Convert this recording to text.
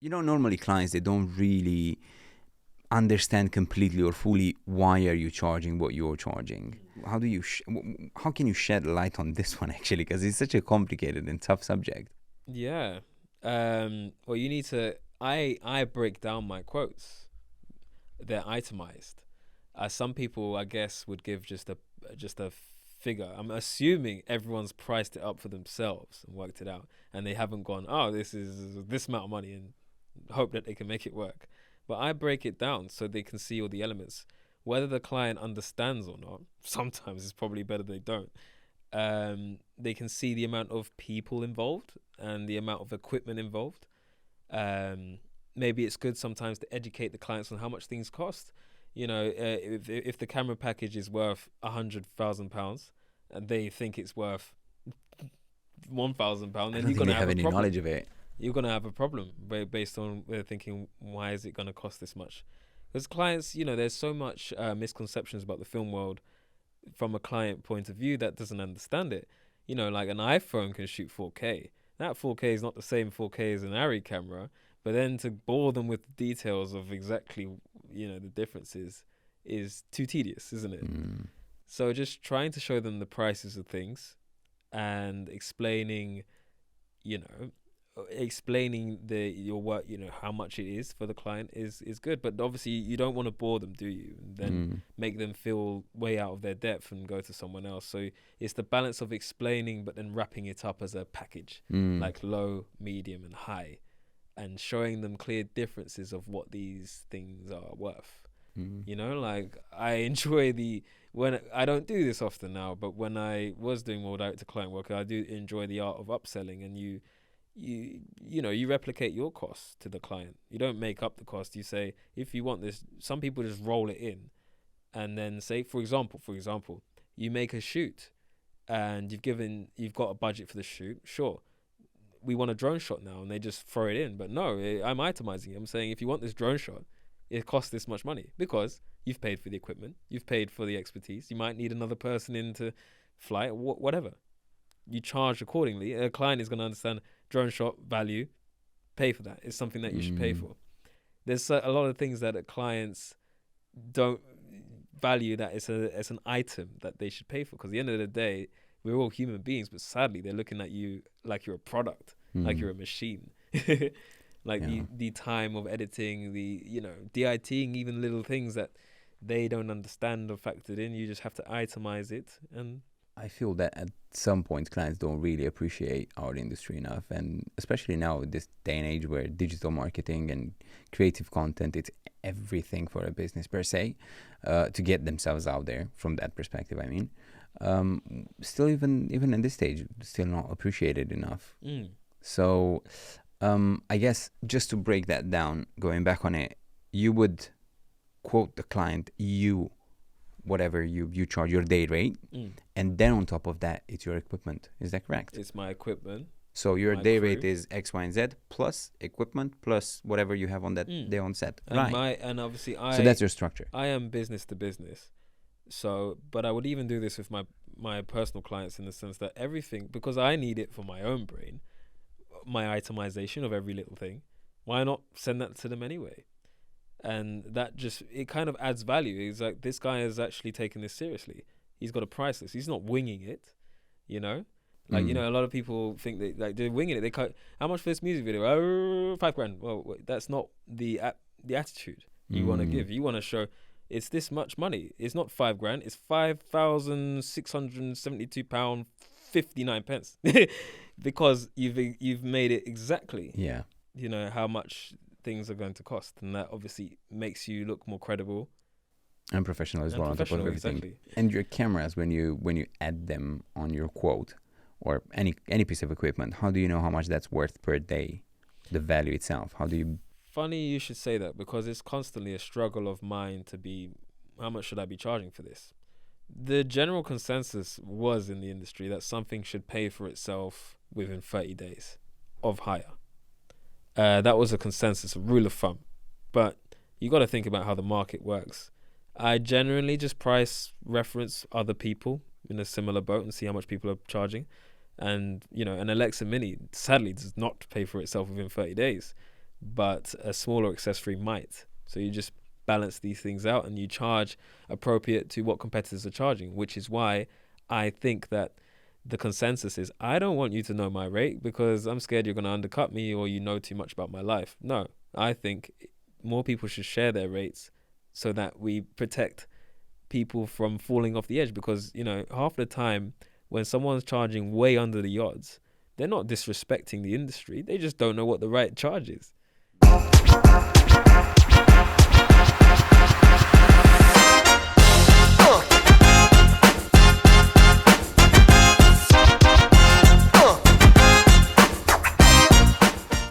Normally clients, they don't really understand completely or fully why are you charging what you're charging. How do you how can you shed light on this one, actually, because it's such a complicated and tough subject? Yeah. Well, you need to. I break down my quotes. They're itemized. Some people, I guess, would give just a figure. I'm assuming everyone's priced it up for themselves and worked it out, and they haven't gone, oh, this is this amount of money, and hope that they can make it work. But I break it down so they can see all the elements. Whether the client understands or not, sometimes it's probably better they don't. They can see the amount of people involved and the amount of equipment involved. Um, Maybe it's good sometimes to educate the clients on how much things cost. If the camera package is worth £100,000 and they think it's worth £1,000, I then don't you're think gonna they have have a any problem. knowledge of it. You're gonna have a problem based on thinking, why is it gonna cost this much? Because clients, there's so much misconceptions about the film world from a client point of view that doesn't understand it. Like an iPhone can shoot 4K. That 4K is not the same 4K as an ARRI camera, but then to bore them with the details of exactly, the differences is too tedious, isn't it? Mm. So just trying to show them the prices of things and you know, explaining your work, how much it is for the client is good. But obviously you don't want to bore them, do you? And then make them feel way out of their depth and go to someone else. So it's the balance of explaining but then wrapping it up as a package, like low, medium and high, and showing them clear differences of what these things are worth. Like I enjoy when I don't do this often now, but when I was doing more direct to client work, I do enjoy the art of upselling. And you replicate your costs to the client. You don't make up the cost. You say, if you want this, some people just roll it in and then say, for example, you make a shoot and you've got a budget for the shoot. Sure, we want a drone shot now, and they just throw it in. But no, I'm itemizing it. I'm saying, if you want this drone shot, it costs this much money because you've paid for the equipment, you've paid for the expertise. You might need another person in to fly it, whatever. You charge accordingly. A client is going to understand drone shot value, pay for that. It's something that you should pay for. There's a lot of things that clients don't value, that it's an item that they should pay for, because at the end of the day, we're all human beings, but sadly they're looking at you like you're a product, like you're a machine. Like the time of editing, DITing, even little things that they don't understand or factored in, you just have to itemize it. And I feel that at some point clients don't really appreciate our industry enough, and especially now, this day and age where digital marketing and creative content, it's everything for a business per se, to get themselves out there from that perspective. I mean, still even in this stage, still not appreciated enough. So I guess just to break that down, going back on it, you would quote the client whatever you charge, your day rate, and then on top of that, it's your equipment. Is that correct? It's my equipment. So your day rate is X, Y, and Z plus equipment plus whatever you have on that day on set, and right? And obviously so that's your structure. I am business to business. So, but I would even do this with my personal clients, in the sense that everything, because I need it for my own brain, my itemization of every little thing, why not send that to them anyway? And that it kind of adds value. It's like, this guy has actually taken this seriously. He's got a price list. He's not winging it, Like, a lot of people think that, like, they're winging it. They cut, how much for this music video? Oh, $5,000. Well, that's not the attitude you want to give. You want to show it's this much money. It's not £5,000. It's £5,672.59, because you've made it exactly. Yeah. How much things are going to cost, and that obviously makes you look more credible and professional as well, on top of everything. Exactly. And your cameras, when you add them on your quote, or any piece of equipment, how do you know how much that's worth per day, the value itself? How do you... Funny you should say that, because it's constantly a struggle of mine to be, how much should I be charging for this? The general consensus was in the industry that something should pay for itself within 30 days of hire. That was a consensus, a rule of thumb. But you got to think about how the market works. I generally just price reference other people in a similar boat and see how much people are charging. And, an Alexa Mini sadly does not pay for itself within 30 days. but a smaller accessory might. So you just balance these things out and you charge appropriate to what competitors are charging, which is why I think that the consensus is I don't want you to know my rate because I'm scared you're going to undercut me or you know too much about my life. No, I think more people should share their rates so that we protect people from falling off the edge, because half the time when someone's charging way under the odds, they're not disrespecting the industry, they just don't know what the right charge is.